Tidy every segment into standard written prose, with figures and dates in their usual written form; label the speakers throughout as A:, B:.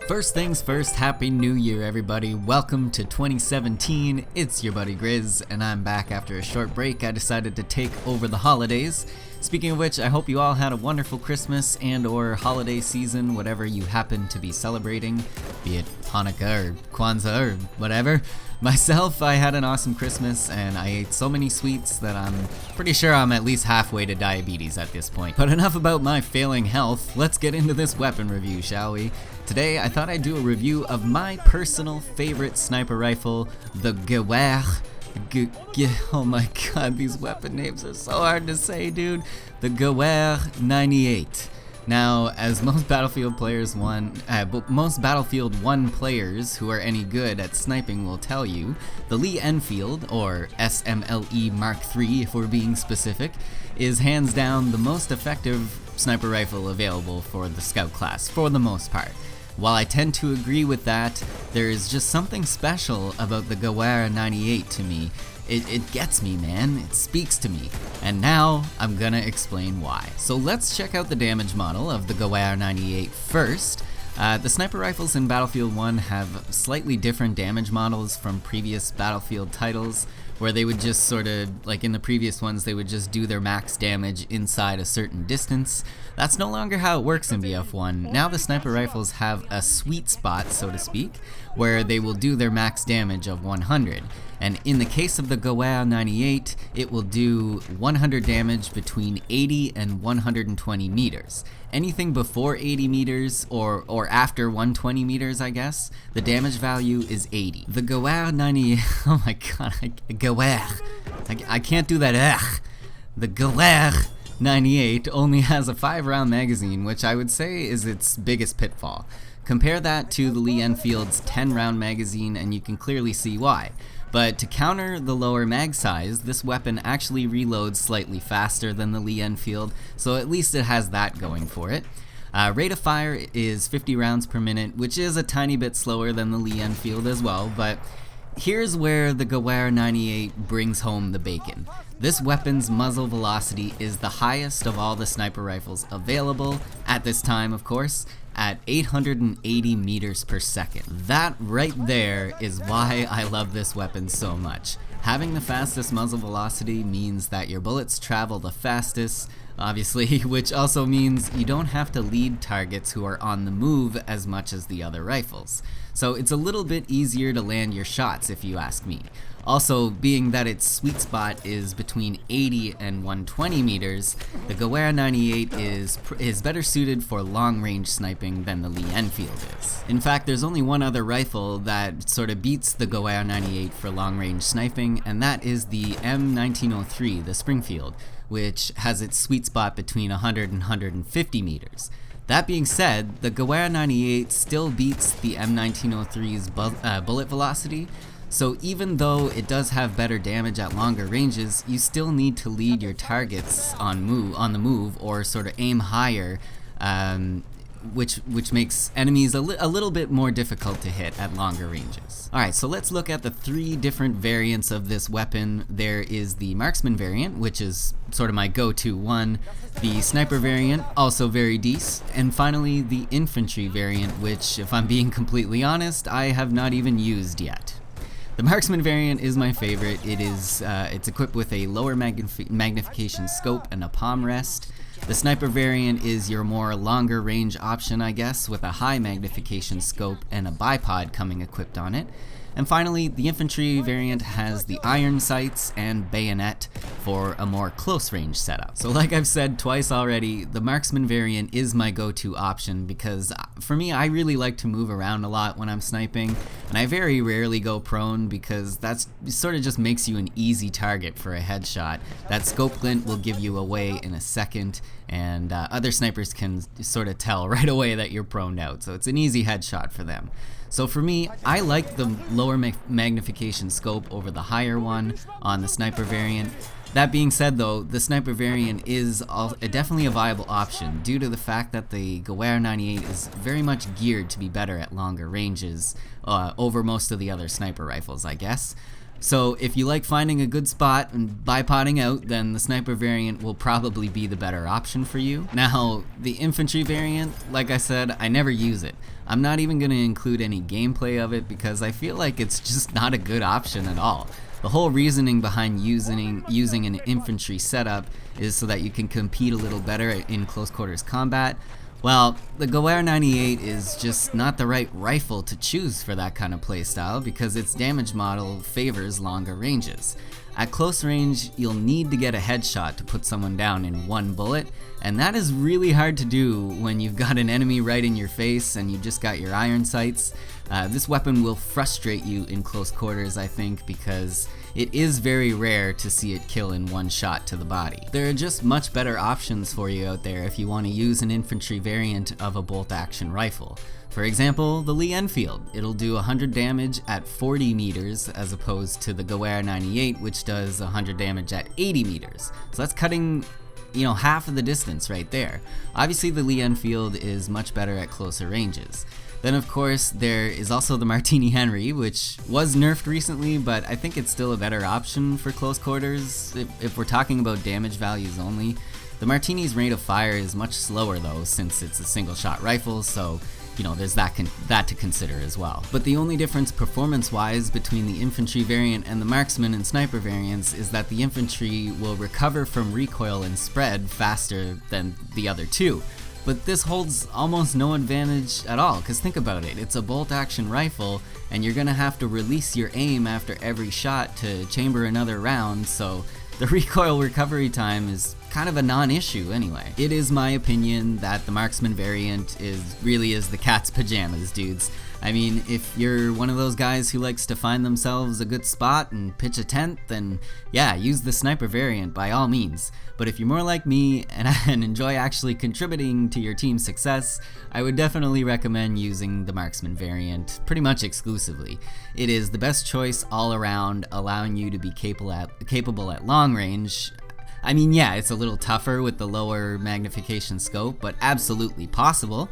A: First things first, Happy New Year everybody. Welcome to 2017. It's your buddy Grizz, and I'm back after a short break. I decided to take over the holidays. Speaking of which, I hope you all had a wonderful Christmas and or holiday season, whatever you happen to be celebrating, be it Hanukkah or Kwanzaa or whatever. Myself, I had an awesome Christmas and I ate so many sweets that I'm pretty sure I'm at least halfway to diabetes at this point. But enough about my failing health, let's get into this weapon review, shall we? Today, I thought I'd do a review of my personal favorite sniper rifle, the Gewehr. Oh my god, these weapon names are so hard to say, dude. The Gewehr 98. Now, as most Battlefield 1 players who are any good at sniping will tell you, the Lee Enfield, or SMLE Mark III if we're being specific, is hands down the most effective sniper rifle available for the Scout class, for the most part. While I tend to agree with that, there is just something special about the Gewehr 98 to me. It gets me, man. It speaks to me. And now, I'm gonna explain why. So let's check out the damage model of the Gewehr 98 first. The sniper rifles in Battlefield 1 have slightly different damage models from previous Battlefield titles, where they would just sort of, like in the previous ones, they would just do their max damage inside a certain distance. That's no longer how it works in BF1. Now the sniper rifles have a sweet spot, so to speak, where they will do their max damage of 100. And in the case of the Gewehr 98, it will do 100 damage between 80 and 120 meters. Anything before 80 meters, or after 120 meters, I guess, the damage value is 80. The Gewehr 98, oh my god, Gewehr, I can't do that, The Gewehr 98 only has a 5-round magazine, which I would say is its biggest pitfall. Compare that to the Lee Enfield's 10-round magazine and you can clearly see why. But to counter the lower mag size, this weapon actually reloads slightly faster than the Lee Enfield, so at least it has that going for it. Rate of fire is 50 rounds per minute, which is a tiny bit slower than the Lee Enfield as well, but here's where the Gewehr 98 brings home the bacon. This weapon's muzzle velocity is the highest of all the sniper rifles available, at this time of course, at 880 meters per second. That right there is why I love this weapon so much. Having the fastest muzzle velocity means that your bullets travel the fastest, obviously, which also means you don't have to lead targets who are on the move as much as the other rifles. So it's a little bit easier to land your shots if you ask me. Also, being that its sweet spot is between 80 and 120 meters, the Gewehr 98 is better suited for long-range sniping than the Lee Enfield is. In fact, there's only one other rifle that sort of beats the Gewehr 98 for long-range sniping, and that is the M1903, the Springfield, which has its sweet spot between 100 and 150 meters. That being said, the Gewehr 98 still beats the M1903's bullet velocity, so even though it does have better damage at longer ranges, you still need to lead your targets on the move or sort of aim higher, which makes enemies a little bit more difficult to hit at longer ranges. Alright, so let's look at the 3 different variants of this weapon. There is the Marksman variant, which is sort of my go-to one, the Sniper variant, also very decent, and finally the Infantry variant, which, if I'm being completely honest, I have not even used yet. The Marksman variant is my favorite. It's equipped with a lower magnification scope and a palm rest. The Sniper variant is your more longer range option, I guess, with a high magnification scope and a bipod coming equipped on it. And finally, the Infantry variant has the iron sights and bayonet for a more close range setup. So like I've said twice already, the Marksman variant is my go-to option because for me, I really like to move around a lot when I'm sniping, and I very rarely go prone because that's sort of just makes you an easy target for a headshot. That scope glint will give you away in a second, and other snipers can sort of tell right away that you're proned out, so it's an easy headshot for them. So for me, I like the lower magnification scope over the higher one on the Sniper variant. That being said though, the Sniper variant is definitely a viable option due to the fact that the Gewehr 98 is very much geared to be better at longer ranges over most of the other sniper rifles, I guess. So if you like finding a good spot and bipoding out, then the sniper variant will probably be the better option for you. Now, the infantry variant, like I said, I never use it. I'm not even going to include any gameplay of it because I feel like it's just not a good option at all. The whole reasoning behind using an infantry setup is so that you can compete a little better in close quarters combat. Well, the Gewehr 98 is just not the right rifle to choose for that kind of playstyle because its damage model favors longer ranges. At close range, you'll need to get a headshot to put someone down in one bullet, and that is really hard to do when you've got an enemy right in your face and you just got your iron sights. This weapon will frustrate you in close quarters, I think, because it is very rare to see it kill in one shot to the body. There are just much better options for you out there if you want to use an infantry variant of a bolt-action rifle. For example, the Lee Enfield. It'll do 100 damage at 40 meters as opposed to the Gewehr 98, which does 100 damage at 80 meters. So that's cutting, half of the distance right there. Obviously, the Lee Enfield is much better at closer ranges. Then of course there is also the Martini-Henry, which was nerfed recently, but I think it's still a better option for close quarters if we're talking about damage values only. The Martini's rate of fire is much slower though, since it's a single shot rifle, so there's that to consider as well. But the only difference performance-wise between the infantry variant and the marksman and sniper variants is that the infantry will recover from recoil and spread faster than the other two. But this holds almost no advantage at all, because think about it, it's a bolt-action rifle, and you're gonna have to release your aim after every shot to chamber another round, so the recoil recovery time is kind of a non-issue anyway. It is my opinion that the marksman variant really is the cat's pajamas, dudes. I mean, if you're one of those guys who likes to find themselves a good spot and pitch a tent, then yeah, use the sniper variant by all means. But if you're more like me and enjoy actually contributing to your team's success, I would definitely recommend using the marksman variant pretty much exclusively. It is the best choice all around, allowing you to be capable at long range. I mean, yeah, it's a little tougher with the lower magnification scope, but absolutely possible.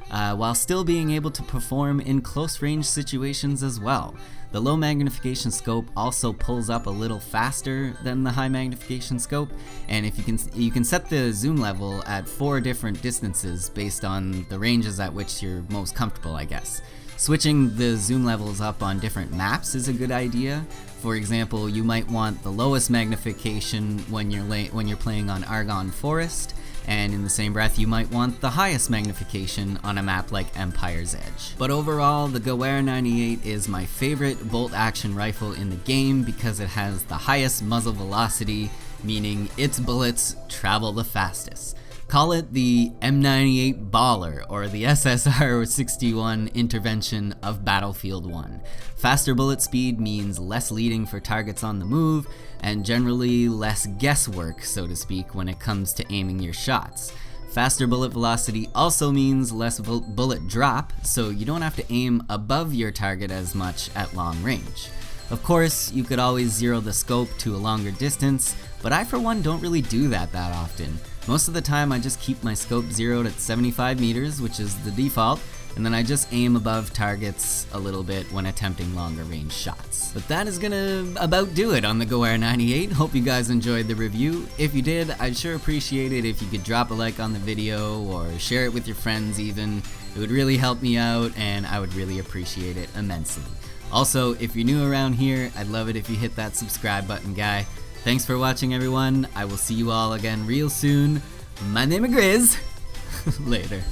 A: While still being able to perform in close range situations as well. The low magnification scope also pulls up a little faster than the high magnification scope, and if you can set the zoom level at 4 different distances based on the ranges at which you're most comfortable, I guess. Switching the zoom levels up on different maps is a good idea. For example, you might want the lowest magnification when you're playing on Argonne Forest, and in the same breath you might want the highest magnification on a map like Empire's Edge. But overall, the Gewehr 98 is my favorite bolt-action rifle in the game because it has the highest muzzle velocity, meaning its bullets travel the fastest. Call it the M98 Baller or the SSR-61 intervention of Battlefield 1. Faster bullet speed means less leading for targets on the move, and generally less guesswork, so to speak, when it comes to aiming your shots. Faster bullet velocity also means less bullet drop, so you don't have to aim above your target as much at long range. Of course, you could always zero the scope to a longer distance, but I for one don't really do that often. Most of the time I just keep my scope zeroed at 75 meters, which is the default, and then I just aim above targets a little bit when attempting longer range shots. But that is gonna about do it on the Gewehr 98. Hope you guys enjoyed the review. If you did, I'd sure appreciate it if you could drop a like on the video or share it with your friends even. It would really help me out and I would really appreciate it immensely. Also, if you're new around here, I'd love it if you hit that subscribe button, guy. Thanks for watching, everyone. I will see you all again real soon. My name is Grizz. Later.